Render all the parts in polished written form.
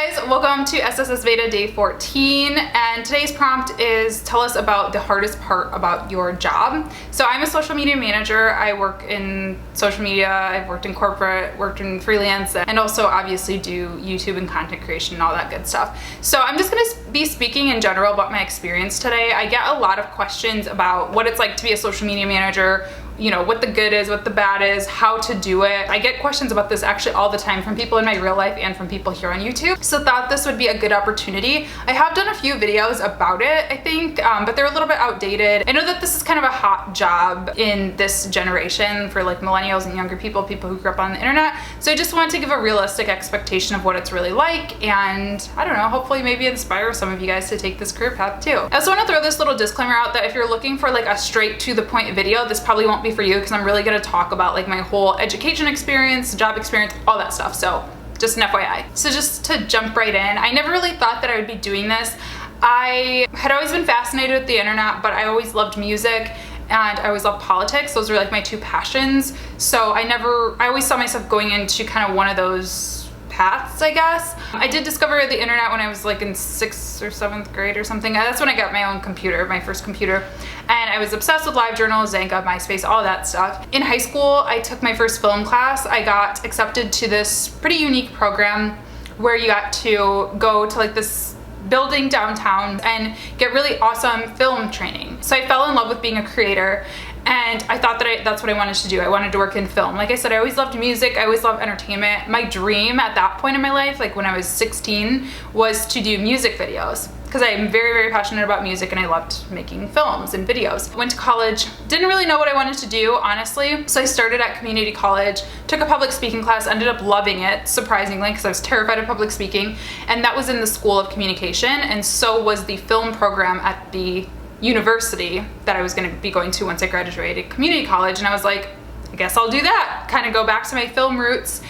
guys, welcome to SSSVEDA day 14, and today's prompt is tell us about the hardest part about your job. So I'm a social media manager. I work in social media, I've worked in corporate, worked in freelance, and also obviously do YouTube and content creation and all that good stuff. So I'm just gonna be speaking in general about my experience today. I get a lot of questions about what it's like to be a social media manager, you know, what the good is, what the bad is, how to do it. I get questions about this actually all the time from people in my real life and from people here on YouTube. So thought this would be a good opportunity. I have done a few videos about it, I think, but they're a little bit outdated. I know that this is kind of a hot job in this generation for like millennials and younger people who grew up on the internet. So I just wanted to give a realistic expectation of what it's really like, and I don't know, hopefully maybe inspire some of you guys to take this career path too. I also want to throw this little disclaimer out that if you're looking for like a straight to the point video, this probably won't be for you, because I'm really going to talk about like my whole education experience, job experience, all that stuff. So just an FYI. So just to jump right in, I never really thought that I would be doing this. I had always been fascinated with the internet, but I always loved music and I always loved politics. Those were like my two passions. So I always saw myself going into kind of one of those paths, I guess. I did discover the internet when I was like in 6th or 7th grade or something. That's when I got my own computer, my first computer. And I was obsessed with LiveJournal, Xanga, MySpace, all that stuff. In high school, I took my first film class. I got accepted to this pretty unique program where you got to go to like this building downtown and get really awesome film training. So I fell in love with being a creator, and I thought that that's what I wanted to do. I wanted to work in film. Like I said, I always loved music. I always loved entertainment. My dream at that point in my life, like when I was 16, was to do music videos, because I'm very, very passionate about music and I loved making films and videos. Went to college, didn't really know what I wanted to do, honestly. So I started at community college, took a public speaking class, ended up loving it, surprisingly, because I was terrified of public speaking. And that was in the School of Communication, and so was the film program at the university that I was going to be going to once I graduated community college. And I was like, I guess I'll do that, kind of go back to my film roots.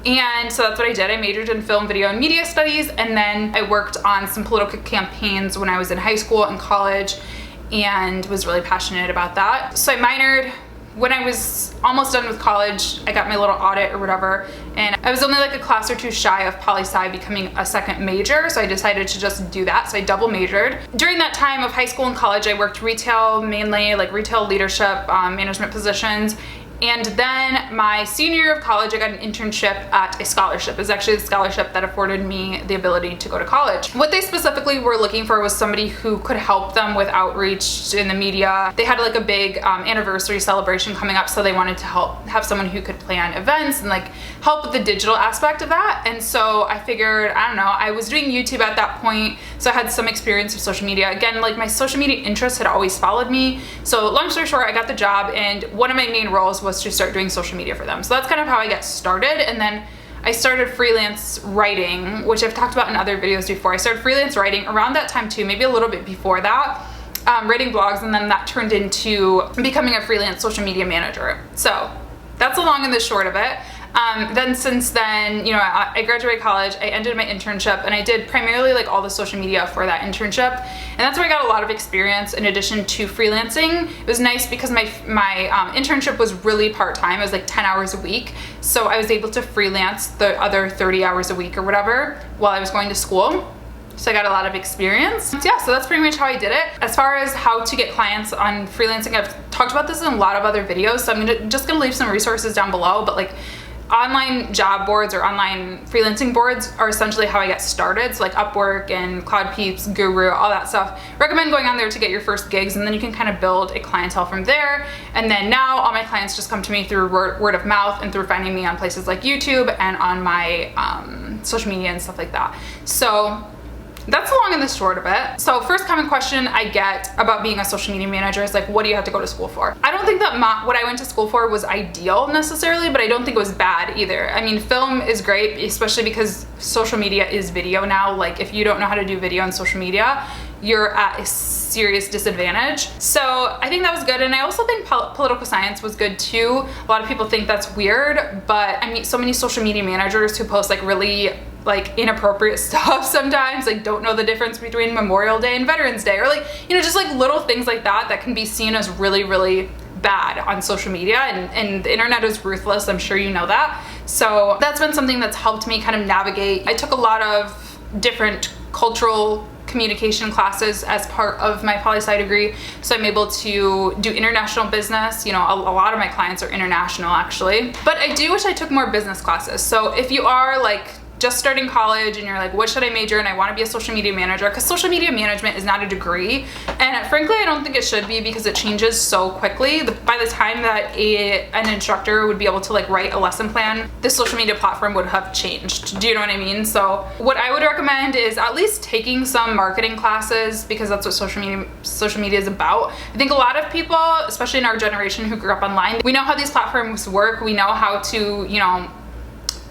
And so that's what I did. I majored in film, video, and media studies, and then I worked on some political campaigns when I was in high school and college, and was really passionate about that. So I minored. When I was almost done with college, I got my little audit or whatever, and I was only like a class or two shy of poli-sci becoming a second major, so I decided to just do that. So I double majored. During that time of high school and college, I worked retail, mainly like retail leadership, management positions. And then my senior year of college, I got an internship at a scholarship. It was actually the scholarship that afforded me the ability to go to college. What they specifically were looking for was somebody who could help them with outreach in the media. They had like a big anniversary celebration coming up, so they wanted to have someone who could plan events and like help with the digital aspect of that. And so I figured, I don't know, I was doing YouTube at that point, so I had some experience with social media. Again, like my social media interests had always followed me. So long story short, I got the job, and one of my main roles was to start doing social media for them. So that's kind of how I got started. And then I started freelance writing, which I've talked about in other videos before. I started freelance writing around that time too, maybe a little bit before that, writing blogs, and then that turned into becoming a freelance social media manager. So that's the long and the short of it. Then since then, you know, I graduated college, I ended my internship, and I did primarily like all the social media for that internship. And that's where I got a lot of experience in addition to freelancing. It was nice because my internship was really part-time. It was like 10 hours a week. So I was able to freelance the other 30 hours a week or whatever while I was going to school. So I got a lot of experience. Yeah, so that's pretty much how I did it. As far as how to get clients on freelancing, I've talked about this in a lot of other videos, so I'm just gonna leave some resources down below, but like online job boards or online freelancing boards are essentially how I got started. So like Upwork and Cloud Peeps, Guru, all that stuff. Recommend going on there to get your first gigs, and then you can kind of build a clientele from there. And then now all my clients just come to me through word of mouth and through finding me on places like YouTube and on my social media and stuff like that. So that's the long and the short of it. So first common question I get about being a social media manager is like, what do you have to go to school for? I don't think that what I went to school for was ideal necessarily, but I don't think it was bad either. I mean, film is great, especially because social media is video now. Like if you don't know how to do video on social media, you're at a serious disadvantage. So I think that was good. And I also think political science was good too. A lot of people think that's weird, but I meet so many social media managers who post like really like inappropriate stuff sometimes, like don't know the difference between Memorial Day and Veterans Day, or like, you know, just like little things like that that can be seen as really, really bad on social media, and the internet is ruthless. I'm sure you know that. So that's been something that's helped me kind of navigate. I took a lot of different cultural communication classes as part of my poli-sci degree, so I'm able to do international business. You know, a lot of my clients are international actually, but I do wish I took more business classes. So if you are like just starting college and you're like, what should I major in? I want to be a social media manager, because social media management is not a degree, and frankly I don't think it should be, because it changes so quickly. By the time that an instructor would be able to like write a lesson plan, the social media platform would have changed. Do you know what I mean? So what I would recommend is at least taking some marketing classes, because that's what social media is about. I think a lot of people, especially in our generation who grew up online, we know how these platforms work. We know how to, you know,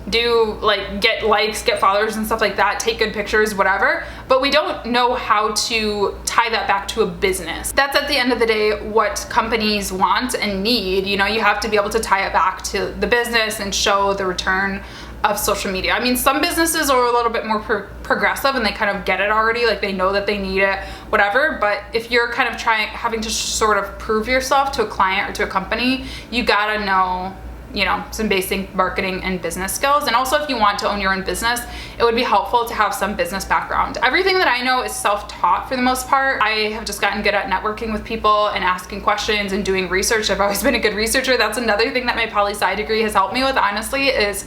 do like get likes, get followers and stuff like that, take good pictures, whatever, but we don't know how to tie that back to a business. That's at the end of the day what companies want and need. You know, you have to be able to tie it back to the business and show the return of social media. I mean, some businesses are a little bit more progressive and they kind of get it already, like they know that they need it, whatever. But if you're kind of having to sort of prove yourself to a client or to a company, you gotta know, you know, some basic marketing and business skills. And also, if you want to own your own business, it would be helpful to have some business background. Everything that I know is self-taught for the most part. I have just gotten good at networking with people and asking questions and doing research. I've always been a good researcher. That's another thing that my poli-sci degree has helped me with, honestly, is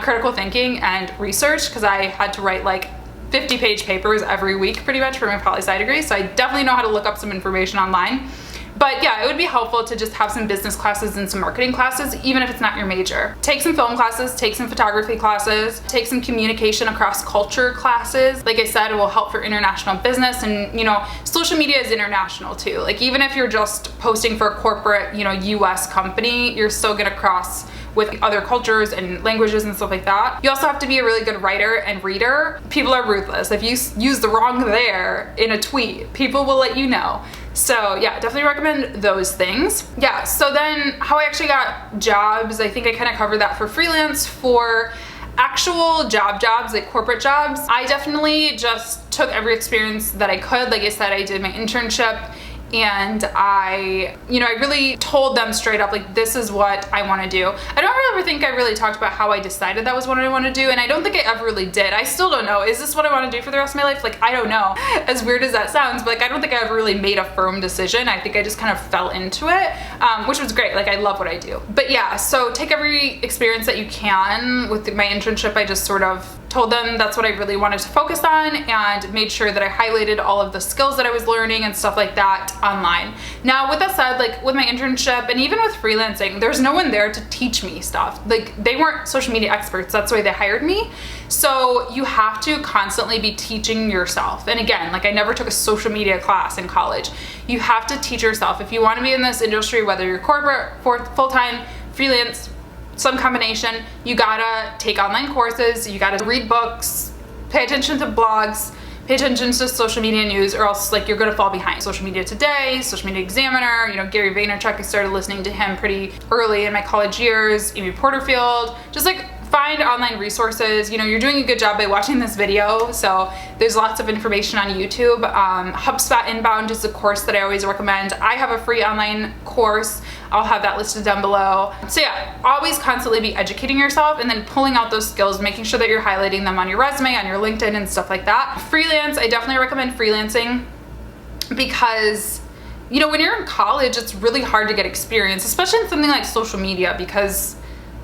critical thinking and research, because I had to write like 50-page papers every week pretty much for my poli-sci degree. So I definitely know how to look up some information online. But yeah, it would be helpful to just have some business classes and some marketing classes, even if it's not your major. Take some film classes, take some photography classes, take some communication across culture classes. Like I said, it will help for international business, and you know, social media is international too. Like even if you're just posting for a corporate, you know, US company, you're still gonna cross with other cultures and languages and stuff like that. You also have to be a really good writer and reader. People are ruthless. If you use the wrong there in a tweet, people will let you know. So yeah, definitely recommend those things. Yeah, so then how I actually got jobs, I think I kind of covered that for freelance. For actual jobs, like corporate jobs, I definitely just took every experience that I could. Like I said, I did my internship, and I really told them straight up, like, this is what I want to do. I don't ever think I really talked about how I decided that was what I want to do, and I don't think I ever really did. I still don't know. Is this what I want to do for the rest of my life? Like, I don't know. As weird as that sounds, but like, I don't think I ever really made a firm decision. I think I just kind of fell into it, which was great. Like, I love what I do. But yeah, so take every experience that you can. With my internship, I just sort of told them that's what I really wanted to focus on, and made sure that I highlighted all of the skills that I was learning and stuff like that online. Now, with that said, like with my internship and even with freelancing, there's no one there to teach me stuff. Like, they weren't social media experts. That's why they hired me. So you have to constantly be teaching yourself. And again, like, I never took a social media class in college. You have to teach yourself. If you want to be in this industry, whether you're corporate, full-time, freelance, some combination, you gotta take online courses, you gotta read books, pay attention to blogs, pay attention to social media news, or else like you're gonna fall behind. Social Media Today, Social Media Examiner, you know, Gary Vaynerchuk, I started listening to him pretty early in my college years, Amy Porterfield, just like find online resources. You know, you're doing a good job by watching this video, so there's lots of information on YouTube. HubSpot Inbound is a course that I always recommend. I have a free online course. I'll have that listed down below. So yeah, always constantly be educating yourself and then pulling out those skills, making sure that you're highlighting them on your resume, on your LinkedIn and stuff like that. Freelance, I definitely recommend freelancing, because you know, when you're in college, it's really hard to get experience, especially in something like social media, because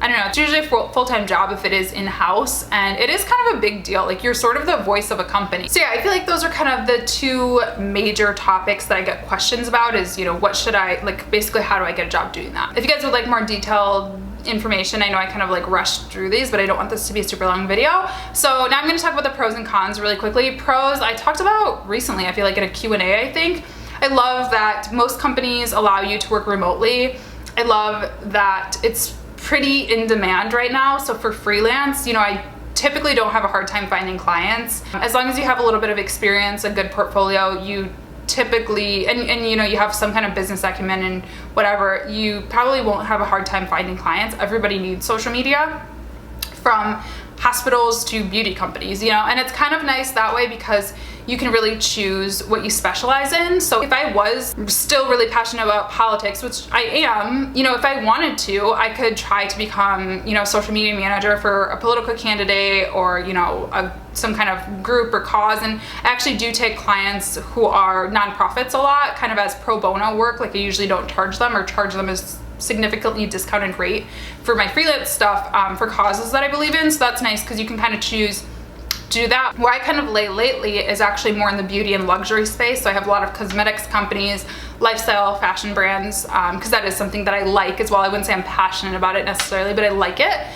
I don't know, it's usually a full-time job if it is in-house, and it is kind of a big deal. Like, you're sort of the voice of a company. So yeah, I feel like those are kind of the two major topics that I get questions about, is, you know, what should I, like, basically how do I get a job doing that? If you guys would like more detailed information, I know I kind of like rushed through these, but I don't want this to be a super long video. So now I'm gonna talk about the pros and cons really quickly. Pros, I talked about recently, I feel like in a Q&A, I think. I love that most companies allow you to work remotely. I love that it's pretty in demand right now. So for freelance, you know, I typically don't have a hard time finding clients. As long as you have a little bit of experience, a good portfolio, you typically, and you know, you have some kind of business acumen and whatever, you probably won't have a hard time finding clients. Everybody needs social media, from hospitals to beauty companies, you know, and it's kind of nice that way because you can really choose what you specialize in. So if I was still really passionate about politics, which I am, you know, if I wanted to, I could try to become, you know, social media manager for a political candidate or, you know, some kind of group or cause. And I actually do take clients who are nonprofits a lot, kind of as pro bono work. Like I usually don't charge them or charge them as significantly discounted rate for my freelance stuff for causes that I believe in. So that's nice because you can kind of choose to do that. Where I kind of lay lately is actually more in the beauty and luxury space. So I have a lot of cosmetics companies, lifestyle fashion brands, because that is something that I like as well. I wouldn't say I'm passionate about it necessarily, but I like it.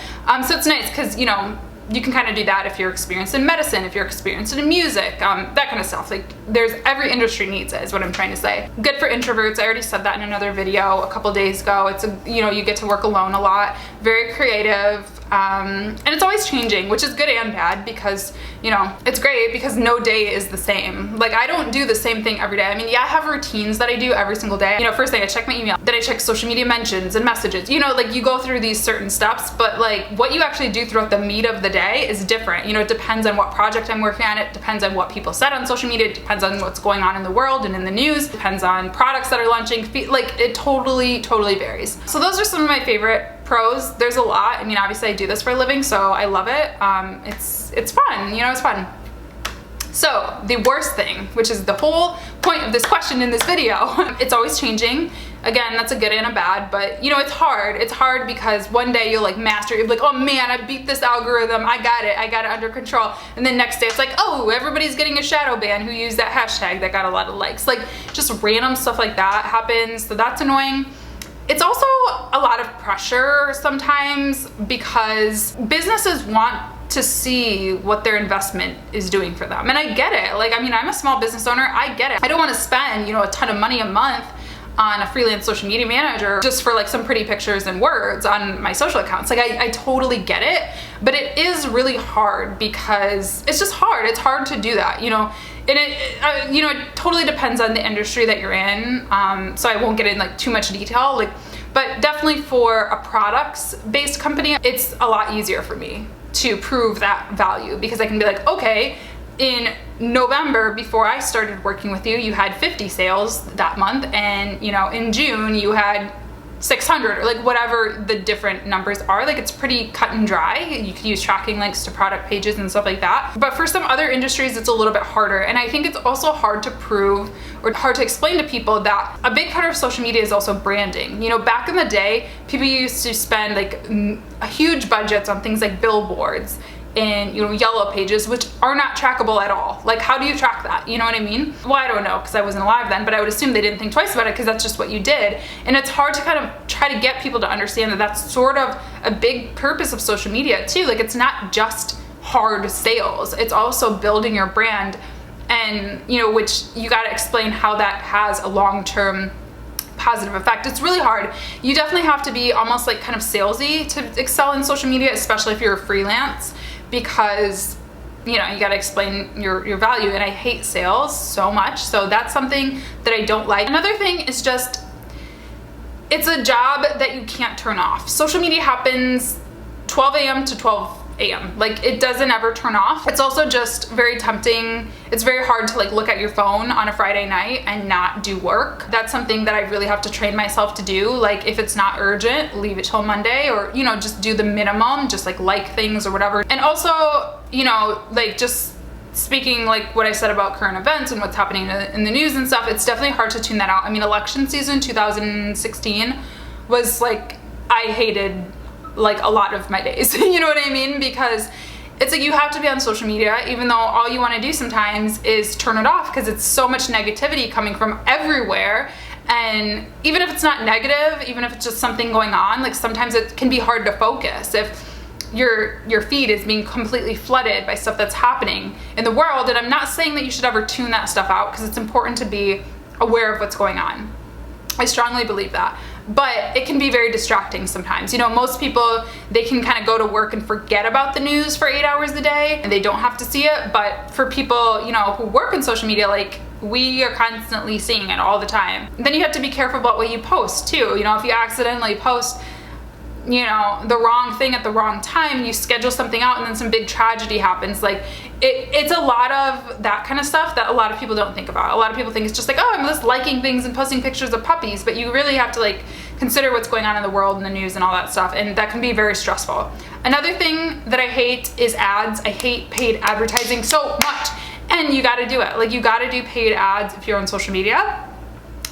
So it's nice because, you know, you can kind of do that if you're experienced in medicine, if you're experienced in music, that kind of stuff. Like there's every industry needs it is what I'm trying to say. Good for introverts. I already said that in another video a couple days ago. It's you know, you get to work alone a lot, very creative, and it's always changing, which is good and bad because, you know, it's great because no day is the same. Like I don't do the same thing every day. I mean, yeah, I have routines that I do every single day. You know, first thing I check my email, then I check social media mentions and messages, you know, like you go through these certain steps, but like what you actually do throughout the meat of the day is different. You know, it depends on what project I'm working on. It depends on what people said on social media. It depends on what's going on in the world and in the news. It depends on products that are launching. Like it totally varies. So those are some of my favorite pros. There's a lot. I mean, obviously I do this for a living, so I love it. It's fun, you know, it's fun. So the worst thing, which is the whole point of this question in this video, it's always changing. Again, that's a good and a bad, but you know, it's hard. It's hard because one day you'll like master, you'll be like, oh man, I beat this algorithm. I got it under control. And then next day it's like, oh, everybody's getting a shadow ban who used that hashtag that got a lot of likes. Like just random stuff like that happens. So that's annoying. It's also a lot of pressure sometimes because businesses want to see what their investment is doing for them. And I get it. Like, I mean, I'm a small business owner. I get it. I don't want to spend, you know, a ton of money a month on a freelance social media manager just for like some pretty pictures and words on my social accounts. Like I totally get it, but it is really hard because it's just hard. It's hard to do that, you know. And it, you know, it totally depends on the industry that you're in. So I won't get in like too much detail, like, but definitely for a products-based company, it's a lot easier for me to prove that value because I can be like, okay, in November, before I started working with you, you had 50 sales that month, and you know, in June you had 600 or like whatever the different numbers are. Like it's pretty cut and dry. You can use tracking links to product pages and stuff like that. But for some other industries, it's a little bit harder. And I think it's also hard to prove or hard to explain to people that a big part of social media is also branding. You know, back in the day, people used to spend like huge budgets on things like billboards and, you know, yellow pages, which are not trackable at all. Like, how do you track that? You know what I mean? Well, I don't know because I wasn't alive then, but I would assume they didn't think twice about it because that's just what you did. And it's hard to kind of try to get people to understand that that's sort of a big purpose of social media too. Like, it's not just hard sales. It's also building your brand and, you know, which you got to explain how that has a long-term positive effect. It's really hard. You definitely have to be almost like kind of salesy to excel in social media, especially if you're a freelance, because you know, you got to explain your value, and I hate sales so much. So that's something that I don't like. Another thing is just, it's a job that you can't turn off. Social media happens 12 a.m. to 12 a.m. Like, it doesn't ever turn off. It's also just very tempting. It's very hard to like look at your phone on a Friday night and not do work. That's something that I really have to train myself to do. Like, if it's not urgent, leave it till Monday, or, you know, just do the minimum, just like things or whatever. And also, you know, like, just speaking like what I said about current events and what's happening in the news and stuff, it's definitely hard to tune that out. I mean, election season 2016 was like, I hated like a lot of my days. You know what I mean? Because it's like you have to be on social media, even though all you want to do sometimes is turn it off, because it's so much negativity coming from everywhere. And even if it's not negative, even if it's just something going on, like sometimes it can be hard to focus if your feed is being completely flooded by stuff that's happening in the world. And I'm not saying that you should ever tune that stuff out, because it's important to be aware of what's going on. I strongly believe that. But it can be very distracting sometimes. You know, most people, they can kind of go to work and forget about the news for 8 hours a day and they don't have to see it. But for people, you know, who work in social media, like, we are constantly seeing it all the time. Then you have to be careful about what you post too. You know, if you accidentally post you know, the wrong thing at the wrong time, you schedule something out and then some big tragedy happens. Like it's a lot of that kind of stuff that a lot of people don't think about. A lot of people think it's just like, oh, I'm just liking things and posting pictures of puppies, but you really have to like consider what's going on in the world and the news and all that stuff, and that can be very stressful. Another thing that I hate is ads. I hate paid advertising so much, and you got to do it. Like you got to do paid ads if you're on social media,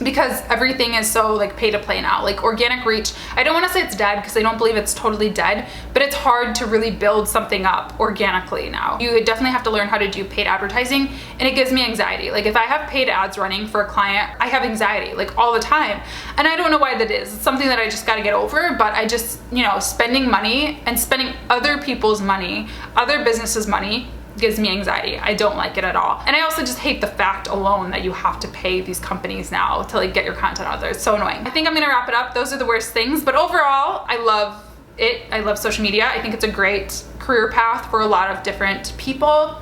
because everything is so like pay to play now. Like organic reach, I don't want to say it's dead because I don't believe it's totally dead, but it's hard to really build something up organically now. You definitely have to learn how to do paid advertising, and it gives me anxiety. Like if I have paid ads running for a client, I have anxiety like all the time, and I don't know why that is. It's something that I just got to get over, but I just, you know, spending money and spending other people's money, other businesses' money, gives me anxiety. I don't like it at all. And I also just hate the fact alone that you have to pay these companies now to like get your content out there. It's so annoying. I think I'm gonna wrap it up. Those are the worst things, but overall, I love it. I love social media. I think it's a great career path for a lot of different people.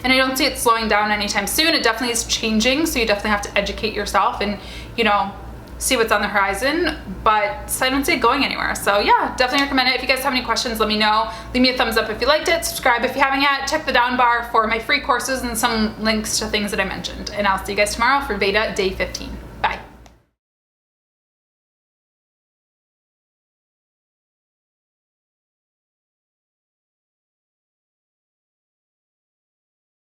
And I don't see it slowing down anytime soon. It definitely is changing, so you definitely have to educate yourself and, you know, see what's on the horizon, but I don't see it going anywhere. So yeah, definitely recommend it. If you guys have any questions, let me know. Leave me a thumbs up if you liked it, subscribe if you haven't yet, check the down bar for my free courses and some links to things that I mentioned. And I'll see you guys tomorrow for Veda Day 15.